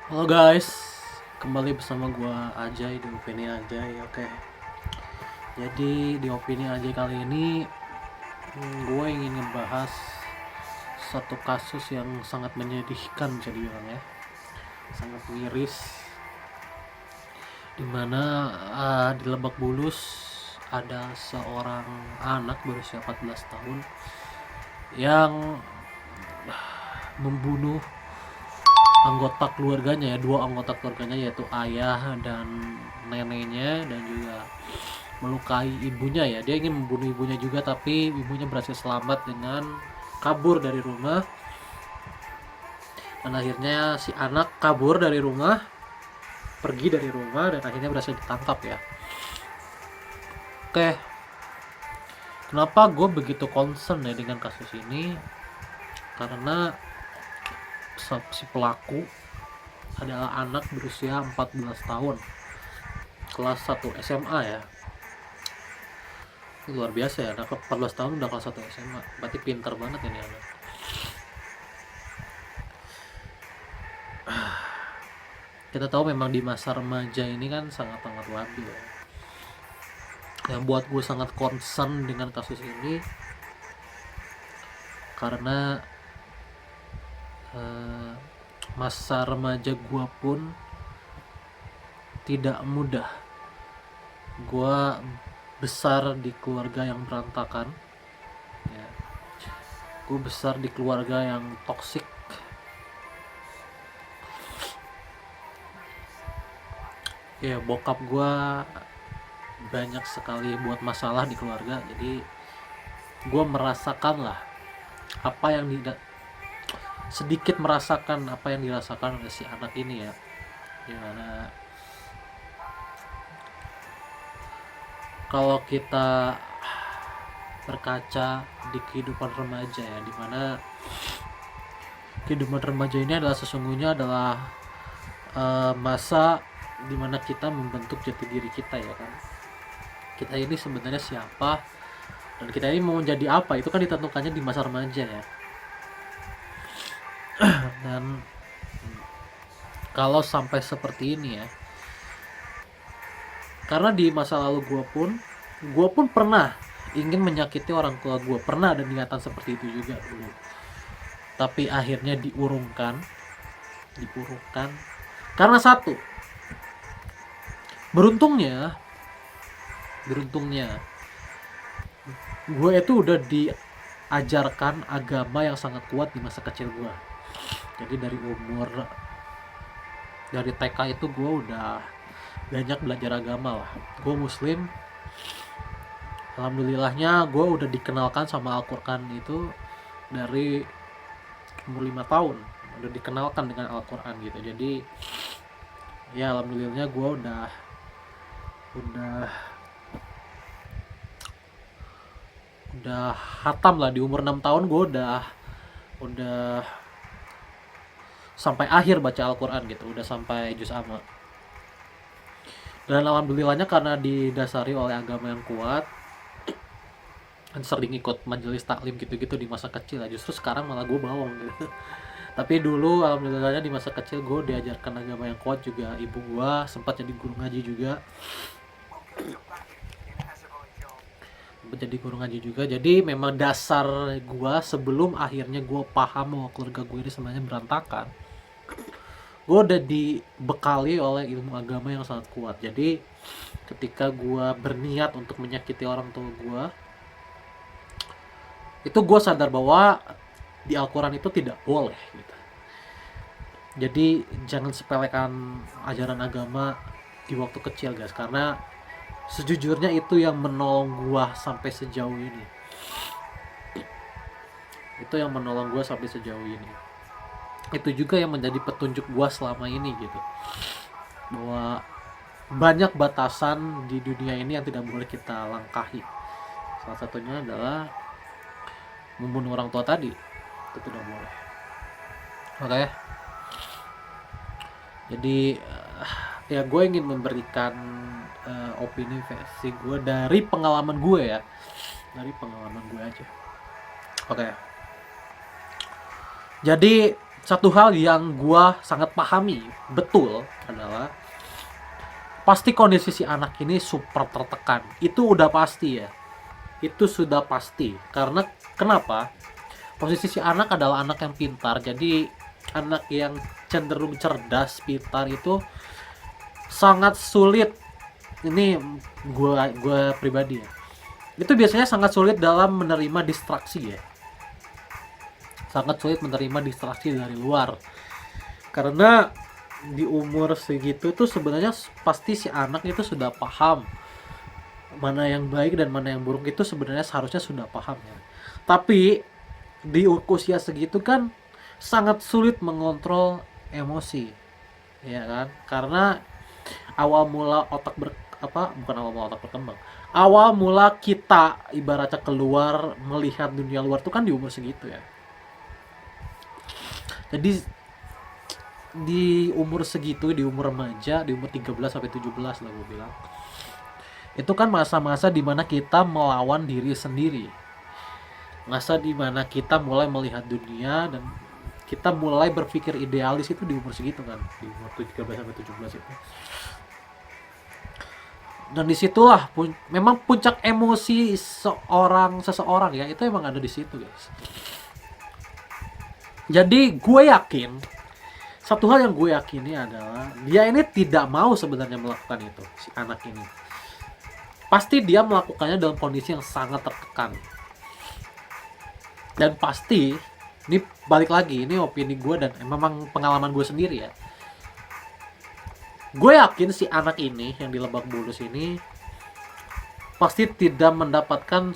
Halo guys, kembali bersama gua Ajay di Opini Ajay. Oke, jadi di Opini Ajay kali ini gue ingin ngebahas satu kasus yang sangat menyedihkan, bisa dibilang ya, sangat miris, dimana di Lebak Bulus ada seorang anak berusia 14 tahun yang membunuh anggota keluarganya, ya, dua anggota keluarganya, yaitu ayah dan neneknya, dan juga melukai ibunya. Ya, dia ingin membunuh ibunya juga, tapi ibunya berhasil selamat dengan kabur dari rumah, dan akhirnya si anak kabur dari rumah, pergi dari rumah, dan akhirnya berhasil ditangkap. Ya, oke, kenapa gue begitu concern ya dengan kasus ini? Karena si pelaku adalah anak berusia 14 tahun, kelas 1 SMA. Ya, luar biasa ya, anak 14 tahun udah kelas 1 SMA, berarti pinter banget ini anak. Kita tahu memang di masa remaja ini kan sangat-sangat labil ya. Yang buat gue sangat concern dengan kasus ini karena masa remaja gue pun tidak mudah. Gue besar di keluarga yang berantakan ya. Gue besar di keluarga yang toksik. Ya, bokap gue banyak sekali buat masalah di keluarga, jadi gue merasakan lah apa yang sedikit merasakan apa yang dirasakan oleh si anak ini ya, dimana kalau kita berkaca di kehidupan remaja ya, dimana kehidupan remaja ini adalah sesungguhnya adalah masa dimana kita membentuk jati diri kita, ya kan. Kita ini sebenarnya siapa dan kita ini mau menjadi apa, itu kan ditentukannya di masa remaja ya. Dan kalau sampai seperti ini ya, karena di masa lalu gue pun pernah ingin menyakiti orang tua gue, pernah ada niatan seperti itu juga dulu, tapi akhirnya diurungkan karena satu, beruntungnya gue itu udah diajarkan agama yang sangat kuat di masa kecil gue. Jadi dari TK itu gue udah banyak belajar agama lah. Gue muslim, alhamdulillahnya gue udah dikenalkan sama Al-Quran itu dari umur 5 tahun, udah dikenalkan dengan Al-Quran gitu. Jadi ya alhamdulillahnya gue udah hatam lah. Di umur 6 tahun gue udah sampai akhir baca Al-Quran gitu, udah sampai juz amma. Dan alhamdulillahnya karena didasari oleh agama yang kuat, sering ikut majelis taklim gitu-gitu di masa kecil lah. Justru sekarang malah gue bawang gitu. Tapi dulu alhamdulillahnya di masa kecil gue diajarkan agama yang kuat juga. Ibu gue sempat jadi guru ngaji juga. Jadi memang dasar gue sebelum akhirnya gue paham bahwa keluarga gue ini sebenarnya berantakan, gue udah dibekali oleh ilmu agama yang sangat kuat. Jadi ketika gue berniat untuk menyakiti orang tua gue, itu gue sadar bahwa di Al-Quran itu tidak boleh gitu. Jadi jangan sepelekan ajaran agama di waktu kecil guys, karena sejujurnya itu yang menolong gue sampai sejauh ini. Itu juga yang menjadi petunjuk gue selama ini gitu, bahwa banyak batasan di dunia ini yang tidak boleh kita langkahi. Salah satunya adalah membunuh orang tua tadi, itu tidak boleh. Oke, jadi ya gue ingin memberikan opini versi gue dari pengalaman gue ya, aja. Oke, jadi satu hal yang gua sangat pahami betul adalah pasti kondisi si anak ini super tertekan. Itu udah pasti ya. Itu sudah pasti. Karena kenapa? Posisi si anak adalah anak yang pintar. Jadi anak yang cenderung cerdas, pintar itu sangat sulit. Ini gua pribadi ya. Itu biasanya sangat sulit dalam menerima distraksi ya. Sangat sulit menerima distraksi dari luar. Karena di umur segitu tuh sebenarnya pasti si anak itu sudah paham mana yang baik dan mana yang buruk, itu sebenarnya seharusnya sudah paham ya. Tapi di usia segitu kan sangat sulit mengontrol emosi, ya kan? Karena awal mula bukan awal mula otak berkembang. Awal mula kita ibaratnya keluar melihat dunia luar tuh kan di umur segitu ya. Jadi di umur segitu, di umur remaja, di umur 13 sampai 17 lah gue bilang. Itu kan masa-masa dimana kita melawan diri sendiri. Masa dimana kita mulai melihat dunia dan kita mulai berpikir idealis itu di umur segitu kan, di umur 13 sampai 17 itu. Dan disitulah memang puncak emosi seseorang ya, itu emang ada di situ guys. Jadi gue yakin, satu hal yang gue yakini adalah dia ini tidak mau sebenarnya melakukan itu, si anak ini. Pasti dia melakukannya dalam kondisi yang sangat tertekan. Dan pasti, ini balik lagi, ini opini gue dan memang pengalaman gue sendiri ya. Gue yakin si anak ini yang di Lebak Bulus ini pasti tidak mendapatkan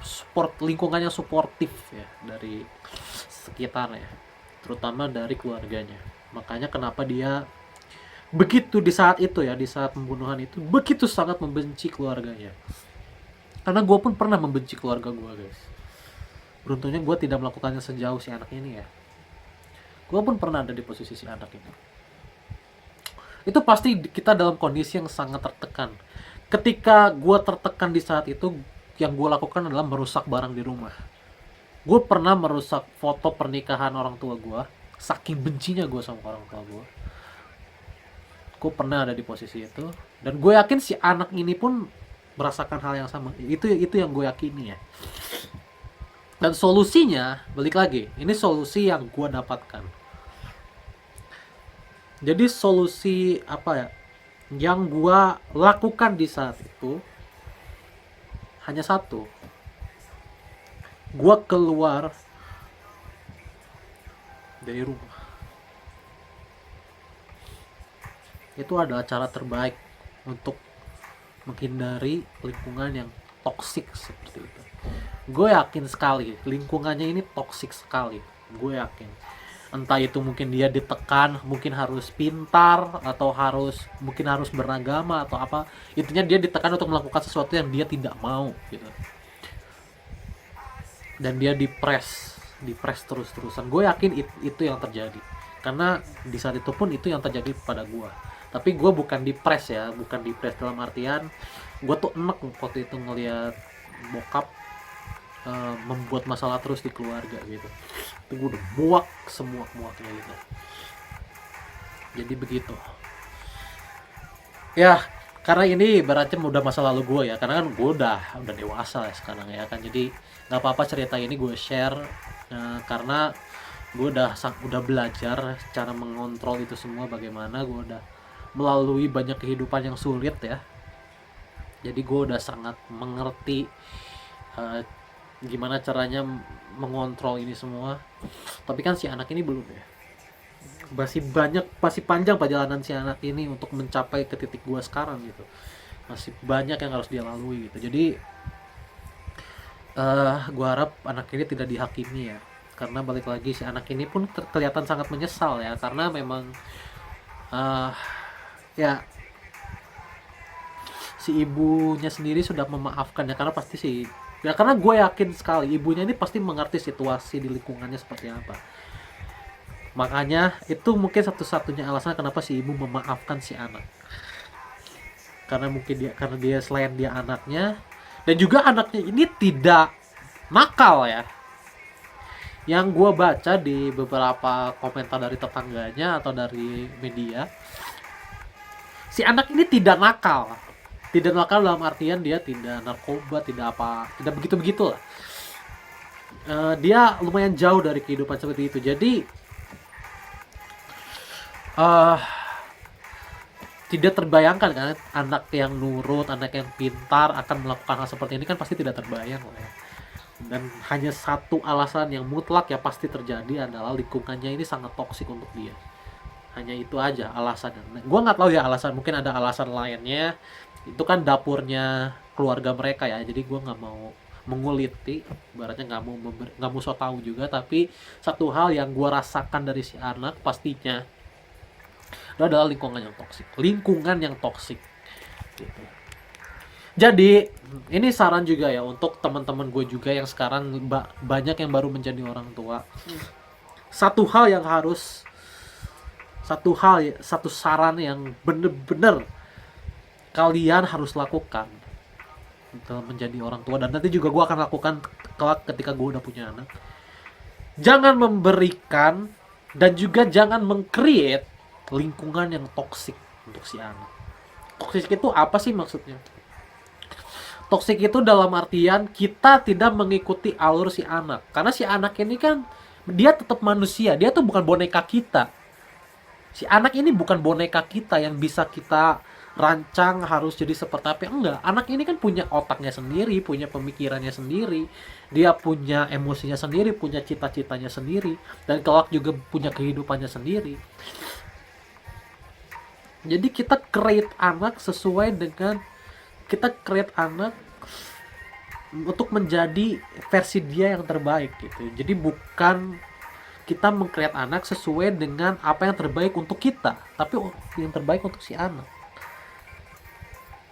support, lingkungan yang suportif ya dari sekitarnya, terutama dari keluarganya. Makanya kenapa dia begitu di saat itu ya, di saat pembunuhan itu begitu sangat membenci keluarganya. Karena gue pun pernah membenci keluarga gue guys. Beruntungnya gue tidak melakukannya sejauh si anak ini ya. Gue pun pernah ada di posisi si anak ini. Itu pasti kita dalam kondisi yang sangat tertekan. Ketika gue tertekan di saat itu, yang gue lakukan adalah merusak barang di rumah. Gue pernah merusak foto pernikahan orang tua gue, saking bencinya gue sama orang tua gue. Gue pernah ada di posisi itu, dan gue yakin si anak ini pun merasakan hal yang sama. Itu yang gue yakini ya. Dan solusinya, balik lagi, ini solusi yang gue dapatkan. Jadi solusi apa ya yang gue lakukan di saat itu hanya satu. Gue keluar dari rumah. Itu adalah cara terbaik untuk menghindari lingkungan yang toksik seperti itu. Gue yakin sekali lingkungannya ini toksik sekali. Gue yakin. Entah itu mungkin dia ditekan, mungkin harus pintar, atau mungkin harus beragama atau apa. Intinya dia ditekan untuk melakukan sesuatu yang dia tidak mau gitu. Dan dia dipres terus-terusan. Gue yakin itu yang terjadi. Karena di saat itu pun itu yang terjadi pada gue. Tapi gue bukan dipres ya, bukan dipres dalam artian gue tuh enek waktu itu ngelihat bokap membuat masalah terus di keluarga gitu. Tapi gue udah muaknya gitu. Jadi begitu. Ya, karena ini ibaratnya udah masa lalu gue ya, karena kan gue udah dewasa ya sekarang ya kan. Jadi nggak apa-apa cerita ini gue share karena gue udah belajar cara mengontrol itu semua, bagaimana gue udah melalui banyak kehidupan yang sulit ya. Jadi gue udah sangat mengerti gimana caranya mengontrol ini semua. Tapi kan si anak ini belum ya. Masih panjang perjalanan si anak ini untuk mencapai ke titik gua sekarang gitu. Masih banyak yang harus dia lalui gitu. Jadi gua harap anak ini tidak dihakimi ya. Karena balik lagi si anak ini pun kelihatan sangat menyesal ya, karena memang ya si ibunya sendiri sudah memaafkan ya, karena pasti sih ya, karena gue yakin sekali ibunya ini pasti mengerti situasi di lingkungannya seperti apa. Makanya itu mungkin satu-satunya alasan kenapa si ibu memaafkan si anak. Karena dia selain dia anaknya, dan juga anaknya ini tidak nakal ya. Yang gue baca di beberapa komentar dari tetangganya atau dari media, si anak ini tidak nakal. Tidak nakal dalam artian dia tidak narkoba, tidak apa, tidak begitu-begitu lah. Dia lumayan jauh dari kehidupan seperti itu. Jadi uh, tidak terbayangkan kan anak yang nurut, anak yang pintar akan melakukan hal seperti ini, kan pasti tidak terbayang lah ya. Dan hanya satu alasan yang mutlak ya pasti terjadi adalah lingkungannya ini sangat toksik untuk dia. Hanya itu aja alasannya. Nah, gue nggak tahu ya alasan, mungkin ada alasan lainnya. Itu kan dapurnya keluarga mereka ya. Jadi gue nggak mau menguliti, ibaratnya nggak mau so tahu juga. Tapi satu hal yang gue rasakan dari si anak pastinya itu adalah lingkungan yang toksik. Lingkungan yang toksik. Gitu. Jadi ini saran juga ya untuk teman-teman gue juga yang sekarang banyak yang baru menjadi orang tua. Satu saran yang bener-bener kalian harus lakukan dalam menjadi orang tua, dan nanti juga gue akan lakukan kelak ketika gue udah punya anak. Jangan memberikan dan juga jangan meng-create lingkungan yang toksik untuk si anak. Toksik itu apa sih maksudnya? Toksik itu dalam artian kita tidak mengikuti alur si anak. Karena si anak ini kan dia tetap manusia, dia tuh bukan boneka kita. Si anak ini bukan boneka kita yang bisa kita rancang harus jadi seperti apa. Enggak, anak ini kan punya otaknya sendiri, punya pemikirannya sendiri, dia punya emosinya sendiri, punya cita-citanya sendiri, dan kelak juga punya kehidupannya sendiri. Jadi kita create anak sesuai dengan, kita create anak untuk menjadi versi dia yang terbaik gitu. Jadi bukan kita meng-create anak sesuai dengan apa yang terbaik untuk kita, tapi yang terbaik untuk si anak.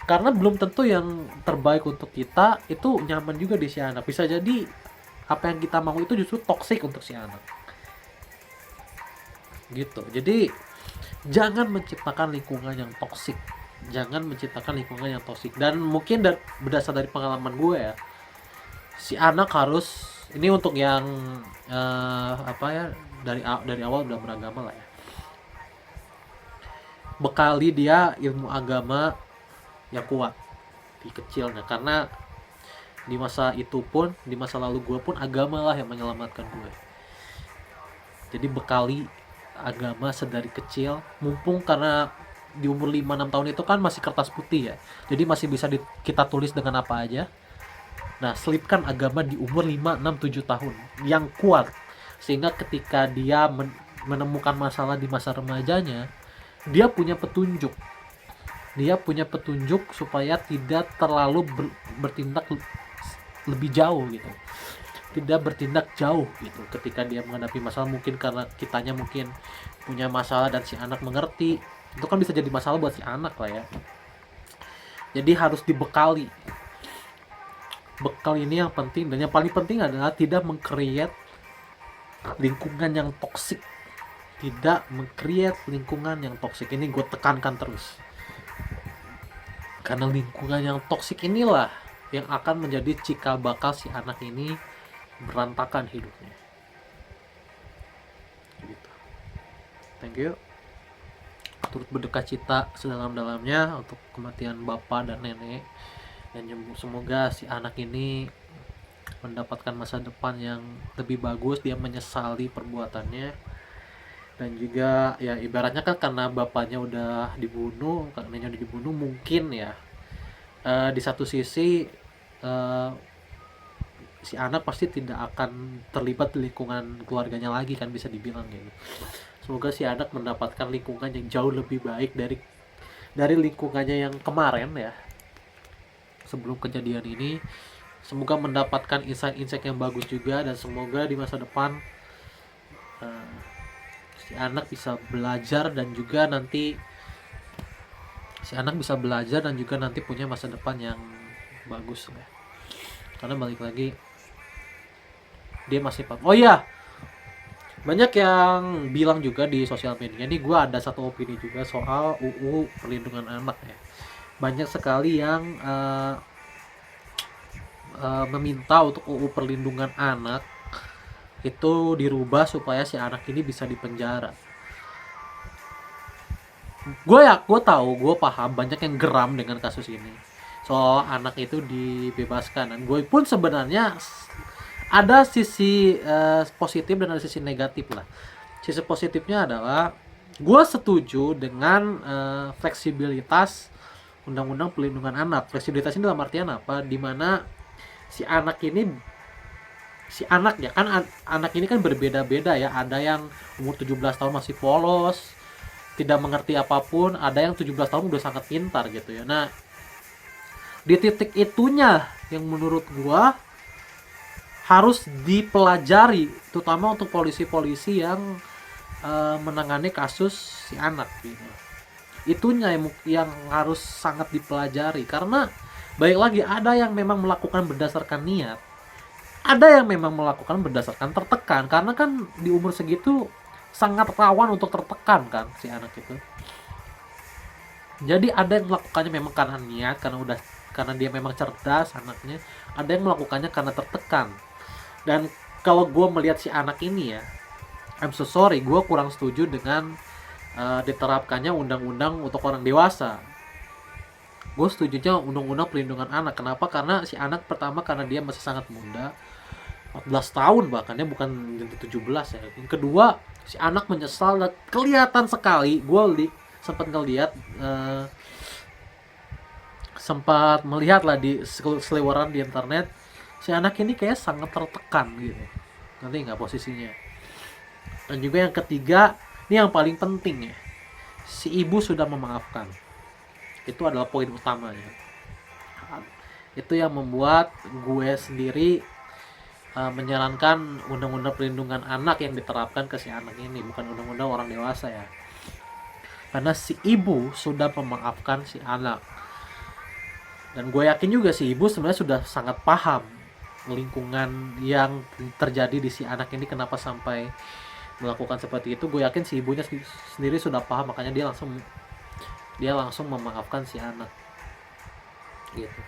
Karena belum tentu yang terbaik untuk kita itu nyaman juga di si anak. Bisa jadi apa yang kita mau itu justru toksik untuk si anak. Gitu. Jadi jangan menciptakan lingkungan yang toksik. Jangan menciptakan lingkungan yang toksik. Dan mungkin berdasar dari pengalaman gue ya, si anak harus, ini untuk yang dari awal udah beragama lah ya, bekali dia ilmu agama yang kuat di kecilnya. Karena di masa itu pun, di masa lalu gue pun, agama lah yang menyelamatkan gue. Jadi bekali agama sedari kecil, mumpung karena di umur 5-6 tahun itu kan masih kertas putih ya, jadi masih bisa kita tulis dengan apa aja. Nah, selipkan agama di umur 5, 6, 7 tahun yang kuat, sehingga ketika dia menemukan masalah di masa remajanya, dia punya petunjuk supaya tidak terlalu bertindak lebih jauh gitu, tidak bertindak jauh gitu ketika dia menghadapi masalah. Mungkin karena kitanya mungkin punya masalah dan si anak mengerti, itu kan bisa jadi masalah buat si anak lah ya. Jadi harus dibekali. Bekal ini yang penting, dan yang paling penting adalah tidak meng-create lingkungan yang toksik. Tidak meng-create lingkungan yang toksik. Ini gue tekankan terus. Karena lingkungan yang toksik inilah yang akan menjadi cikal bakal si anak ini berantakan hidupnya. Gitu. Thank you. Turut berdukacita sedalam-dalamnya untuk kematian bapak dan nenek, dan semoga si anak ini mendapatkan masa depan yang lebih bagus, dia menyesali perbuatannya. Dan juga ya ibaratnya kan karena bapaknya udah dibunuh, neneknya udah dibunuh, mungkin ya di satu sisi si anak pasti tidak akan terlibat di lingkungan keluarganya lagi kan, bisa dibilang gitu. Semoga si anak mendapatkan lingkungan yang jauh lebih baik dari lingkungannya yang kemarin ya, sebelum kejadian ini. Semoga mendapatkan insight-insight yang bagus juga, dan semoga di masa depan si anak bisa belajar dan juga nanti punya masa depan yang bagus ya. Karena balik lagi dia masih oh iya, banyak yang bilang juga di sosial media, ini gue ada satu opini juga soal UU perlindungan anak ya. Banyak sekali yang meminta untuk UU perlindungan anak itu dirubah supaya si anak ini bisa dipenjara. Gue tahu, gue paham banyak yang geram dengan kasus ini soal anak itu dibebaskan, dan gue pun sebenarnya ada sisi positif dan ada sisi negatif lah. Sisi positifnya adalah gue setuju dengan fleksibilitas undang-undang pelindungan anak. Fleksibilitas ini dalam artian apa? Dimana si anak ini ya kan, anak ini kan berbeda-beda ya. Ada yang umur 17 tahun masih polos, tidak mengerti apapun, ada yang 17 tahun udah sangat pintar gitu ya. Nah, di titik itunya yang menurut gua harus dipelajari, terutama untuk polisi-polisi yang menangani kasus si anak gitu. Itunya yang harus sangat dipelajari, karena baik lagi, ada yang memang melakukan berdasarkan niat, ada yang memang melakukan berdasarkan tertekan, karena kan di umur segitu sangat rawan untuk tertekan kan si anak itu. Jadi ada yang melakukannya memang karena niat, karena dia memang cerdas anaknya. Ada yang melakukannya karena tertekan. Dan kalau gue melihat si anak ini ya, I'm so sorry, gue kurang setuju dengan diterapkannya undang-undang untuk orang dewasa. Gue setujunya undang-undang pelindungan anak. Kenapa? Karena si anak, pertama karena dia masih sangat muda, 14 tahun bahkan ya, bukan 17 ya. Yang kedua, si anak menyesal, dan kelihatan sekali, gue sempat ngeliat sempat melihat lah di seliweran di internet, si anak ini kayak sangat tertekan gitu, nanti nggak posisinya. Dan juga yang ketiga, ini yang paling penting ya, si ibu sudah memaafkan. Itu adalah poin utamanya. Itu yang membuat gue sendiri menyarankan undang-undang perlindungan anak yang diterapkan ke si anak ini, bukan undang-undang orang dewasa ya. Karena si ibu sudah memaafkan si anak. Dan gue yakin juga si ibu sebenarnya sudah sangat paham lingkungan yang terjadi di si anak ini, kenapa sampai melakukan seperti itu. Gue yakin si ibunya sendiri sudah paham, makanya dia langsung memaafkan si anak gitu.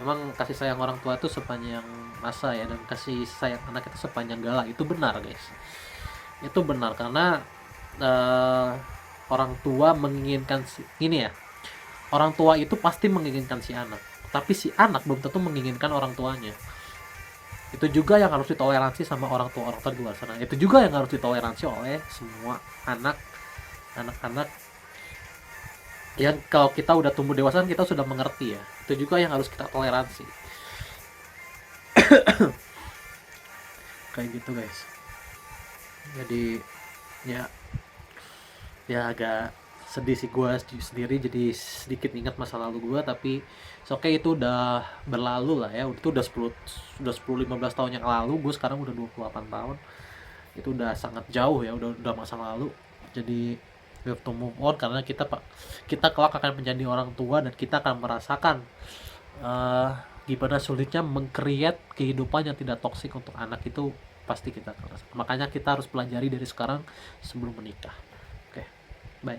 Memang kasih sayang orang tua itu sepanjang masa ya, dan kasih sayang anak itu sepanjang gala. Itu benar guys, itu benar. Karena orang tua menginginkan ini ya, orang tua itu pasti menginginkan si anak, tapi si anak belum tentu menginginkan orang tuanya. Itu juga yang harus ditoleransi sama orang tua di luar sana. Itu juga yang harus ditoleransi oleh semua anak-anak yang kalau kita udah tumbuh dewasa, kita sudah mengerti ya. Itu juga yang harus kita toleransi. Kayak gitu guys. Jadi ya agak sedih sih gue sendiri, jadi sedikit ingat masa lalu gue. Tapi oke, itu udah berlalu lah ya. Itu udah 10-15 tahun yang lalu. Gue sekarang udah 28 tahun. Itu udah sangat jauh ya, udah masa lalu. Jadi we have to move on, karena kita kelak akan menjadi orang tua, dan kita akan merasakan gimana sulitnya meng-create kehidupan yang tidak toksik untuk anak. Itu pasti kita akan rasakan. Makanya kita harus pelajari dari sekarang sebelum menikah. Oke, bye.